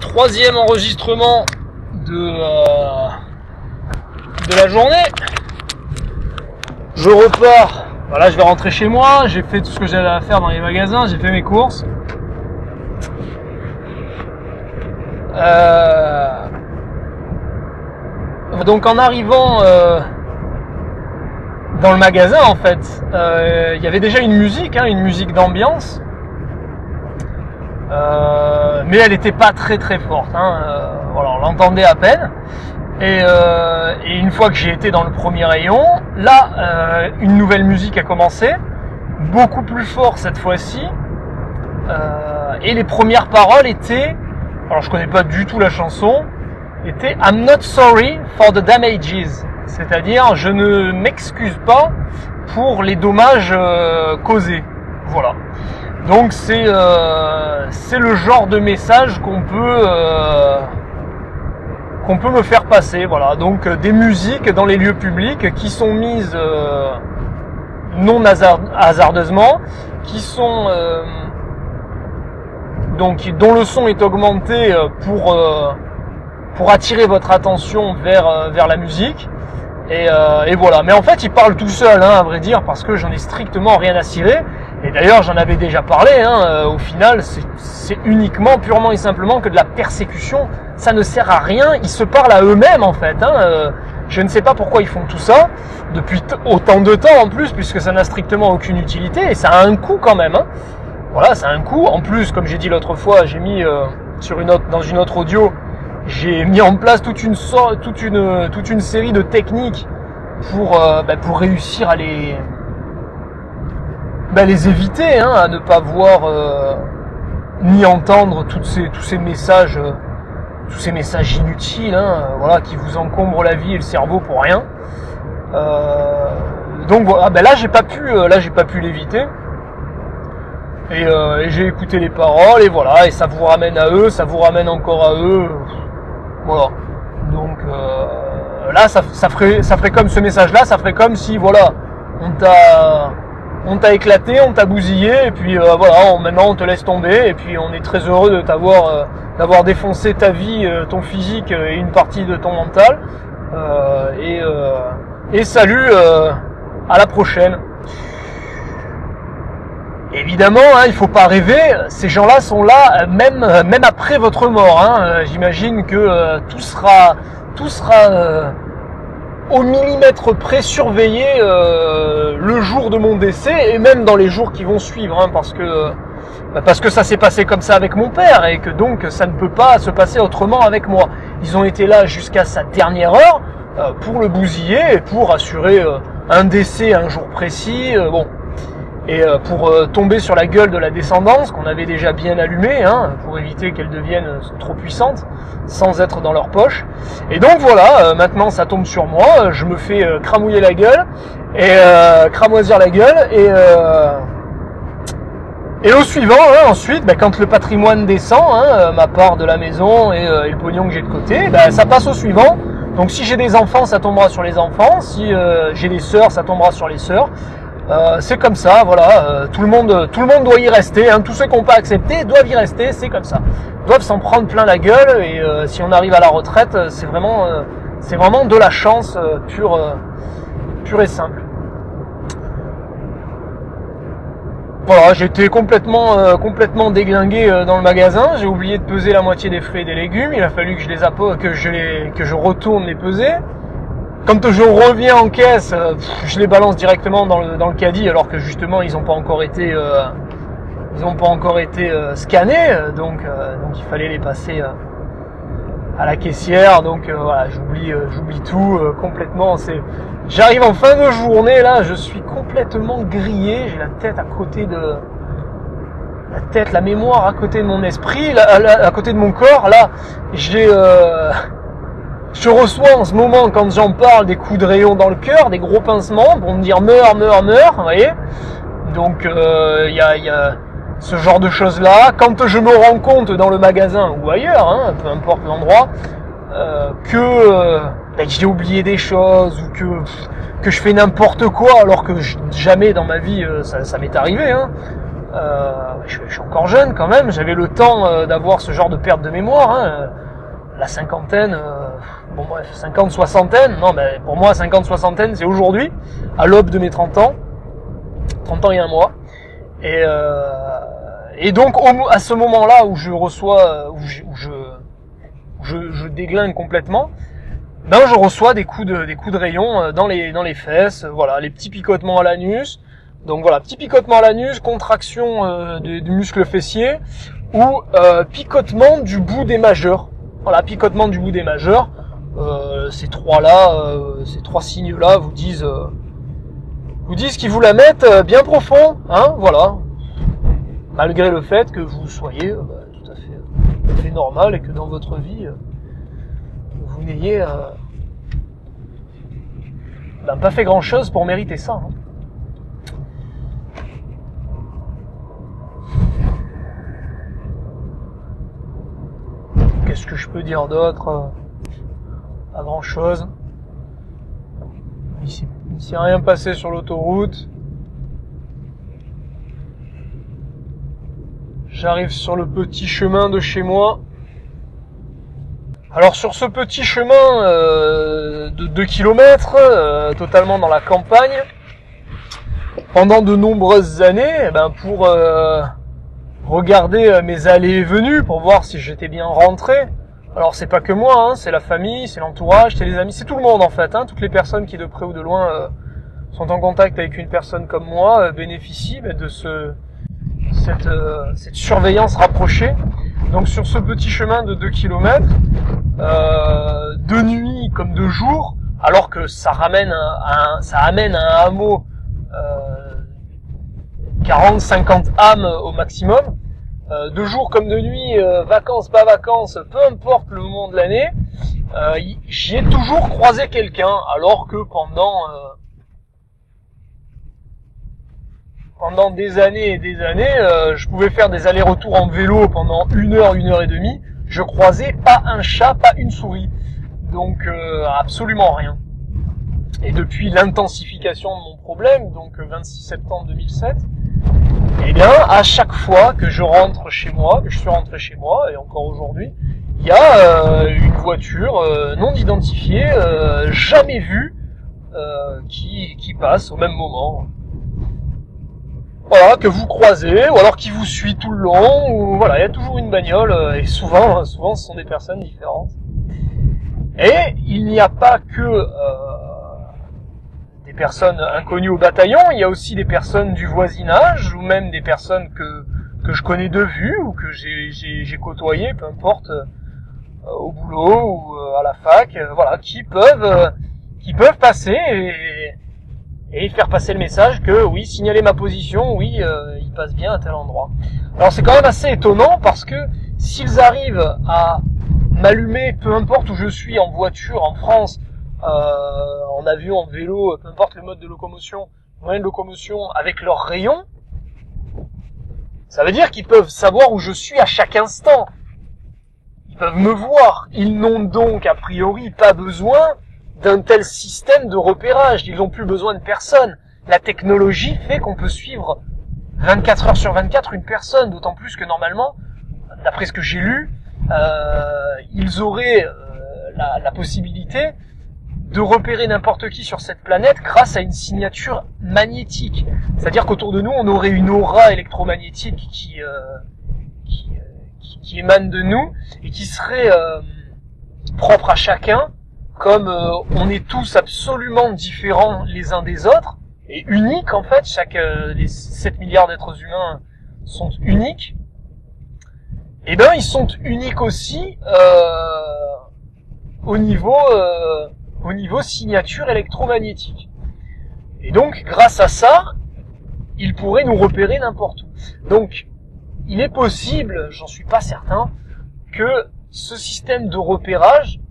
troisième enregistrement de la journée. Je repars. Voilà, je vais rentrer chez moi. J'ai fait tout ce que j'avais à faire dans les magasins. J'ai fait mes courses. Donc en arrivant dans le magasin, en fait, il y avait déjà une musique d'ambiance. Mais elle n'était pas très forte, voilà, on l'entendait à peine. Et une fois que j'ai été dans le premier rayon, là, une nouvelle musique a commencé, beaucoup plus fort cette fois-ci. Et les premières paroles étaient, alors je connais pas du tout la chanson, étaient I'm not sorry for the damages, c'est-à-dire je ne m'excuse pas pour les dommages causés. Voilà. Donc c'est le genre de message qu'on peut me faire passer, voilà. Donc des musiques dans les lieux publics qui sont mises non hasardeusement, qui sont donc dont le son est augmenté pour attirer votre attention vers la musique. Et voilà. Mais en fait, il parle tout seul, à vrai dire, parce que j'en ai strictement rien à cirer. Et d'ailleurs, j'en avais déjà parlé. Au final, c'est uniquement, purement et simplement que de la persécution. Ça ne sert à rien. Ils se parlent à eux-mêmes, en fait. Je ne sais pas pourquoi ils font tout ça depuis autant de temps, en plus, puisque ça n'a strictement aucune utilité. Et ça a un coût quand même. Voilà, ça a un coût. En plus, comme j'ai dit l'autre fois, j'ai mis dans une autre audio. J'ai mis en place toute une série de techniques pour réussir à les éviter, à ne pas voir ni entendre tous ces messages inutiles, voilà, qui vous encombrent la vie et le cerveau pour rien. Donc voilà, là j'ai pas pu l'éviter. Et j'ai écouté les paroles et voilà, et ça vous ramène à eux, ça vous ramène encore à eux. Voilà. Donc là, ça ferait comme ce message-là, ça ferait comme si voilà, on t'a éclaté, on t'a bousillé, et puis voilà, maintenant on te laisse tomber, et puis on est très heureux de d'avoir défoncé ta vie, ton physique et une partie de ton mental. Et salut, à la prochaine. Évidemment, il faut pas rêver, ces gens-là sont là même après votre mort. J'imagine que tout sera au millimètre près surveillé le jour de mon décès et même dans les jours qui vont suivre, parce que ça s'est passé comme ça avec mon père et que donc ça ne peut pas se passer autrement avec moi. Ils ont été là jusqu'à sa dernière heure pour le bousiller et pour assurer un décès à un jour précis. Et pour tomber sur la gueule de la descendance qu'on avait déjà bien allumée, pour éviter qu'elle devienne trop puissante sans être dans leur poche. Et donc voilà, maintenant ça tombe sur moi, je me fais cramouiller la gueule et cramoisir la gueule et au suivant, ensuite, quand le patrimoine descend, ma part de la maison et le pognon que j'ai de côté, ça passe au suivant. Donc si j'ai des enfants, ça tombera sur les enfants, si j'ai des sœurs, ça tombera sur les sœurs. C'est comme ça, voilà. Tout le monde doit y rester. Tous ceux qui n'ont pas accepté doivent y rester. C'est comme ça. Doivent s'en prendre plein la gueule. Et si on arrive à la retraite, c'est vraiment de la chance pure et simple. Voilà, j'étais complètement déglingué dans le magasin. J'ai oublié de peser la moitié des fruits et des légumes. Il a fallu que je retourne les peser. Quand je reviens en caisse, je les balance directement dans le caddie, alors que justement ils n'ont pas encore été scannés, donc il fallait les passer à la caissière. Donc voilà, j'oublie tout complètement. J'arrive en fin de journée là, je suis complètement grillé, j'ai la tête à côté de la mémoire à côté de mon esprit, à côté de mon corps. Là, je reçois en ce moment, quand j'en parle, des coups de rayon dans le cœur, des gros pincements pour me dire meurs, vous voyez. Donc il y a ce genre de choses là. Quand je me rends compte dans le magasin ou ailleurs, peu importe l'endroit, que j'ai oublié des choses ou que je fais n'importe quoi alors que jamais dans ma vie ça m'est arrivé. Je suis encore jeune quand même, j'avais le temps d'avoir ce genre de perte de mémoire, hein. La cinquantaine, bon bref, 50, soixantaine, non mais pour moi 50, soixantaine c'est aujourd'hui, à l'aube de mes 30 ans, 30 ans et un mois, et donc à ce moment-là où je reçois, où je déglingue complètement, ben je reçois des coups de rayon dans les fesses, voilà, les petits picotements à l'anus. Donc voilà, petit picotement à l'anus, contraction du muscle fessier ou picotement du bout des majeurs. Voilà, picotement du bout des majeurs. Ces trois signes-là vous disent qu'ils vous la mettent bien profond, hein, voilà. Malgré le fait que vous soyez tout à fait normal et que dans votre vie vous n'ayez pas fait grand-chose pour mériter ça. Hein. Qu'est-ce que je peux dire d'autre? Pas grand-chose. Il s'est rien passé sur l'autoroute. J'arrive sur le petit chemin de chez moi. Alors sur ce petit chemin de 2 km, totalement dans la campagne, pendant de nombreuses années, pour regarder mes allées et venues, pour voir si j'étais bien rentré. Alors c'est pas que moi, hein, c'est la famille, c'est l'entourage, c'est les amis, c'est tout le monde en fait, hein, toutes les personnes qui de près ou de loin sont en contact avec une personne comme moi bénéficient de cette surveillance rapprochée. Donc sur ce petit chemin de 2 km, de nuit comme de jour, alors que ça amène à un hameau 40-50 âmes au maximum, de jour comme de nuit, vacances, pas vacances, peu importe le moment de l'année, j'y ai toujours croisé quelqu'un, alors que pendant des années et des années, je pouvais faire des allers-retours en vélo pendant 1 heure et demie, je croisais pas un chat, pas une souris. Donc absolument rien. Et depuis l'intensification de mon problème, donc 26 septembre 2007, eh bien, à chaque fois que je rentre chez moi, que je suis rentré chez moi, et encore aujourd'hui, il y a une voiture non identifiée, jamais vue, qui passe au même moment. Voilà, que vous croisez, ou alors qui vous suit tout le long, ou voilà, il y a toujours une bagnole, et souvent ce sont des personnes différentes. Et il n'y a pas que des personnes inconnues au bataillon, il y a aussi des personnes du voisinage, ou même des personnes que je connais de vue, ou que j'ai côtoyées, peu importe, au boulot, ou à la fac, voilà, qui peuvent passer et faire passer le message que oui, signaler ma position, oui, il passe bien à tel endroit. Alors c'est quand même assez étonnant parce que s'ils arrivent à m'allumer, peu importe où je suis, en voiture, en France, en avion, en vélo, peu importe le mode de locomotion, moyen de locomotion, avec leurs rayons, ça veut dire qu'ils peuvent savoir où je suis à chaque instant. Ils peuvent me voir. Ils n'ont donc a priori pas besoin d'un tel système de repérage. Ils n'ont plus besoin de personne. La technologie fait qu'on peut suivre 24 heures sur 24 une personne, d'autant plus que normalement, d'après ce que j'ai lu, ils auraient la possibilité de repérer n'importe qui sur cette planète grâce à une signature magnétique. C'est-à-dire qu'autour de nous, on aurait une aura électromagnétique qui émane de nous et qui serait propre à chacun. Comme on est tous absolument différents les uns des autres, et uniques en fait, les 7 milliards d'êtres humains sont uniques, et ben ils sont uniques aussi au niveau signature électromagnétique. Et donc grâce à ça, ils pourraient nous repérer n'importe où. Donc il est possible, j'en suis pas certain, que ce système de repérage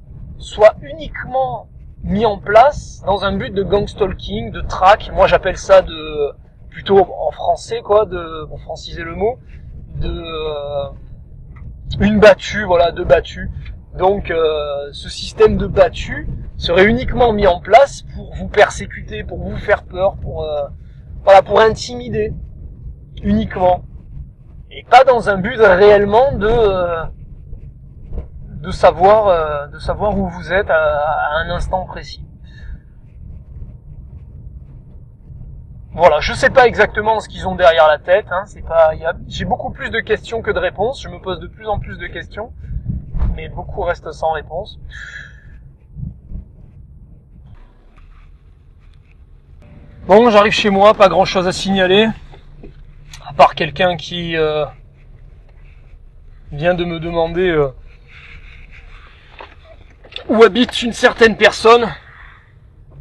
soit uniquement mis en place dans un but de gangstalking, de track. Moi j'appelle ça plutôt en français pour franciser le mot, une battue, voilà, de battue. Donc ce système de battue serait uniquement mis en place pour vous persécuter, pour vous faire peur, pour intimider uniquement. et pas dans un but réellement de savoir où vous êtes à un instant précis. Voilà, je sais pas exactement ce qu'ils ont derrière la tête, hein, j'ai beaucoup plus de questions que de réponses, je me pose de plus en plus de questions, mais beaucoup restent sans réponse. Bon, j'arrive chez moi, pas grand chose à signaler, à part quelqu'un qui vient de me demander où habite une certaine personne,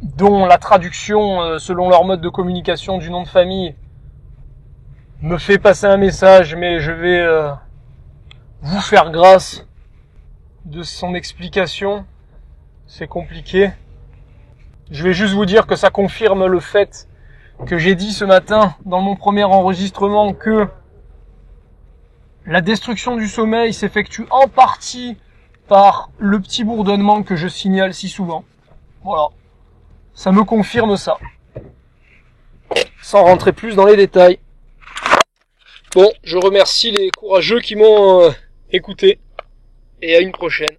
dont la traduction selon leur mode de communication du nom de famille me fait passer un message, mais je vais vous faire grâce de son explication. C'est compliqué. Je vais juste vous dire que ça confirme le fait que j'ai dit ce matin dans mon premier enregistrement que la destruction du sommeil s'effectue en partie par le petit bourdonnement que je signale si souvent. Voilà. Ça me confirme ça. Sans rentrer plus dans les détails. Bon, je remercie les courageux qui m'ont écouté. Et à une prochaine.